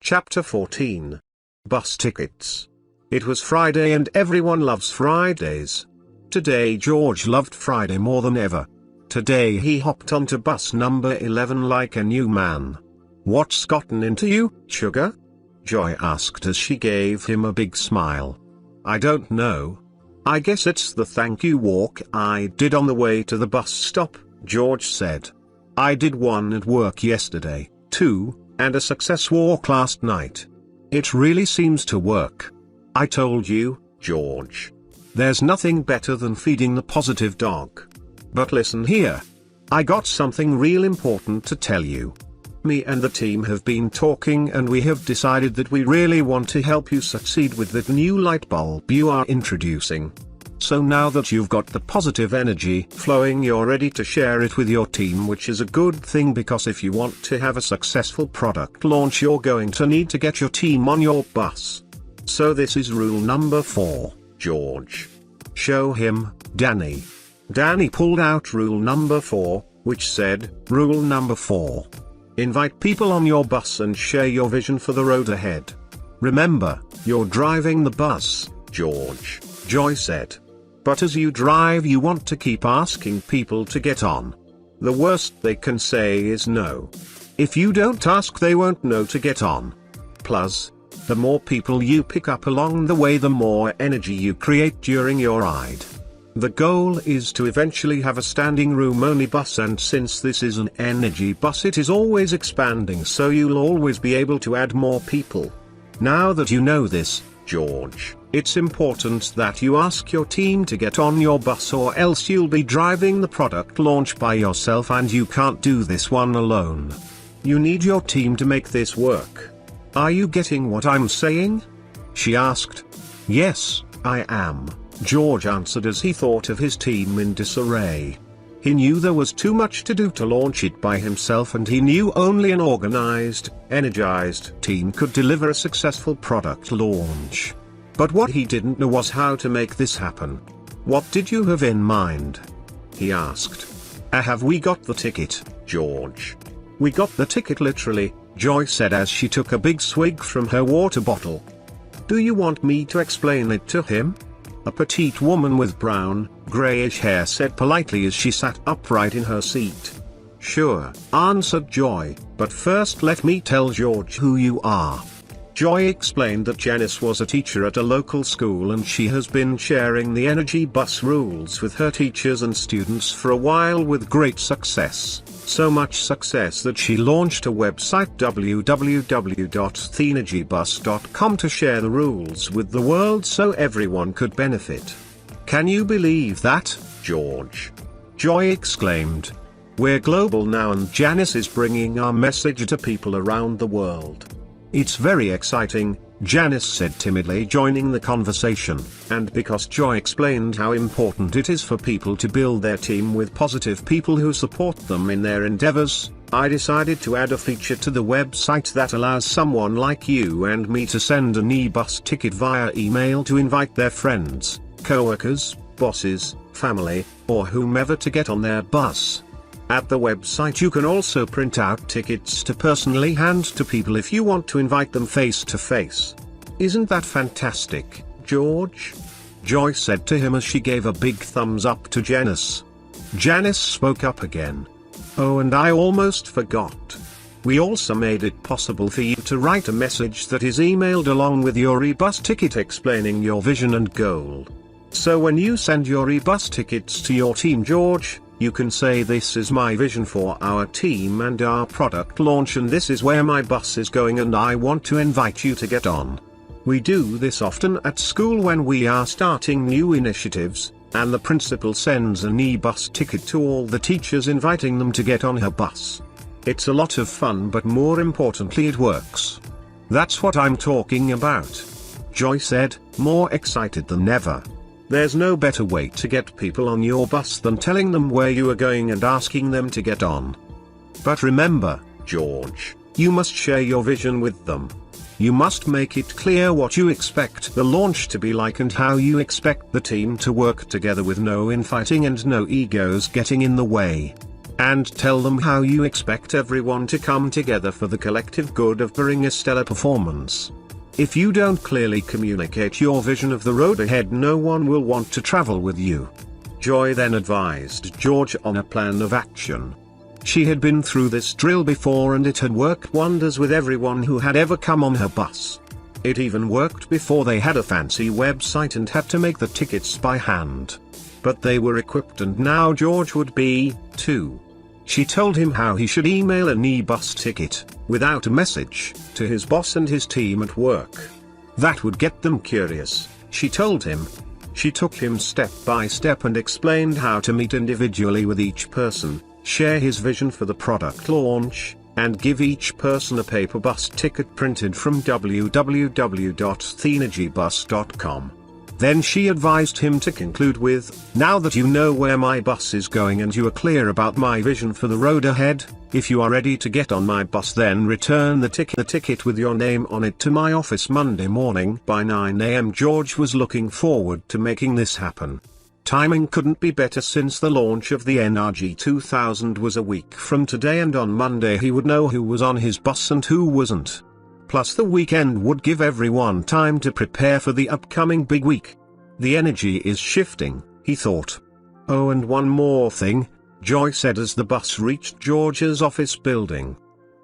Chapter 14. Bus Tickets. It was Friday and everyone loves Fridays. Today George loved Friday more than ever. Today he hopped onto bus number 11 like a new man. "What's gotten into you, sugar?" Joy asked as she gave him a big smile. "I don't know. I guess it's the thank you walk I did on the way to the bus stop," George said. "I did one at work yesterday, too, and a success walk last night. It really seems to work. I told you, George. There's nothing better than feeding the positive dog. But listen here. I got something real important to tell you. Me and the team have been talking and we have decided that we really want to help you succeed with that new light bulb you are introducing. So now that you've got the positive energy flowing, you're ready to share it with your team, which is a good thing because if you want to have a successful product launch, you're going to need to get your team on your bus. So this is rule number 4, George. Show him, Danny." Danny pulled out rule number 4, which said, "Rule number 4. Invite people on your bus and share your vision for the road ahead. Remember, you're driving the bus, George," Joy said. "But as you drive you want to keep asking people to get on. The worst they can say is no. If you don't ask they won't know to get on. Plus, the more people you pick up along the way, the more energy you create during your ride. The goal is to eventually have a standing room only bus, and since this is an energy bus it is always expanding, so you'll always be able to add more people. Now that you know this, George, it's important that you ask your team to get on your bus, or else you'll be driving the product launch by yourself and you can't do this one alone. You need your team to make this work. Are you getting what I'm saying?" she asked. "Yes, I am," George answered as he thought of his team in disarray. He knew there was too much to do to launch it by himself, and he knew only an organized, energized team could deliver a successful product launch. But what he didn't know was how to make this happen. "What did you have in mind?" he asked. Have we got the ticket, George?" "We got the ticket literally," Joy said as she took a big swig from her water bottle. "Do you want me to explain it to him?" A petite woman with brown, grayish hair said politely as she sat upright in her seat. "Sure," answered Joy, "but first let me tell George who you are." Joy explained that Janice was a teacher at a local school and she has been sharing the energy bus rules with her teachers and students for a while with great success. So much success that she launched a website, www.theenergybus.com, to share the rules with the world so everyone could benefit. "Can you believe that, George?" Joy exclaimed. "We're global now and Janice is bringing our message to people around the world." "It's very exciting," Janice said timidly, joining the conversation, and because Joy explained how important it is for people to build their team with positive people who support them in their endeavors, I decided to add a feature to the website that allows someone like you and me to send an e-bus ticket via email to invite their friends, coworkers, bosses, family, or whomever to get on their bus. At the website you can also print out tickets to personally hand to people if you want to invite them face to face. Isn't that fantastic, George?" Joy said to him as she gave a big thumbs up to Janice. Janice spoke up again. "Oh, and I almost forgot. We also made it possible for you to write a message that is emailed along with your e-bus ticket explaining your vision and goal. So when you send your e-bus tickets to your team, George, you can say, 'This is my vision for our team and our product launch, and this is where my bus is going, and I want to invite you to get on.' We do this often at school when we are starting new initiatives, and the principal sends an e-bus ticket to all the teachers inviting them to get on her bus. It's a lot of fun, but more importantly it works. That's what I'm talking about," Joy said, more excited than ever. "There's no better way to get people on your bus than telling them where you are going and asking them to get on. But remember, George, you must share your vision with them. You must make it clear what you expect the launch to be like and how you expect the team to work together with no infighting and no egos getting in the way. and tell them how you expect everyone to come together for the collective good of bringing a stellar performance. If you don't clearly communicate your vision of the road ahead, no one will want to travel with you. Joy then advised George on a plan of action. She had been through this drill before and it had worked wonders with everyone who had ever come on her bus. It even worked before they had a fancy website and had to make the tickets by hand. But they were equipped and now George would be, too. She told him how he should email an e-bus ticket, without a message, to his boss and his team at work. That would get them curious, she told him. She took him step by step and explained how to meet individually with each person, share his vision for the product launch, and give each person a paper bus ticket printed from www.thenagybus.com. Then she advised him to conclude with, "Now that you know where my bus is going and you are clear about my vision for the road ahead, if you are ready to get on my bus, then return the ticket with your name on it to my office Monday morning by 9 a.m. George was looking forward to making this happen. Timing couldn't be better since the launch of the NRG 2000 was a week from today, and on Monday he would know who was on his bus and who wasn't. Plus the weekend would give everyone time to prepare for the upcoming big week. The energy is shifting, he thought. Oh, and one more thing, Joy said as the bus reached George's office building.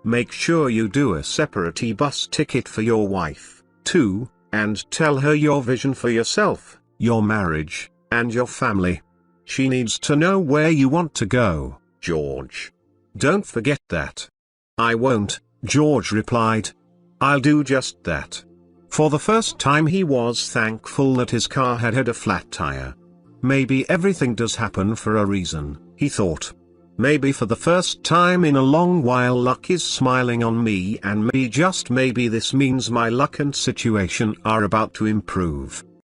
Make sure you do a separate e-bus ticket for your wife, too, and tell her your vision for yourself, your marriage, and your family. She needs to know where you want to go, George. Don't forget that." "I won't," George replied. "I'll do just that." For the first time he was thankful that his car had had a flat tire. Maybe everything does happen for a reason, he thought. Maybe for the first time in a long while luck is smiling on me, and maybe, just maybe, this means my luck and situation are about to improve.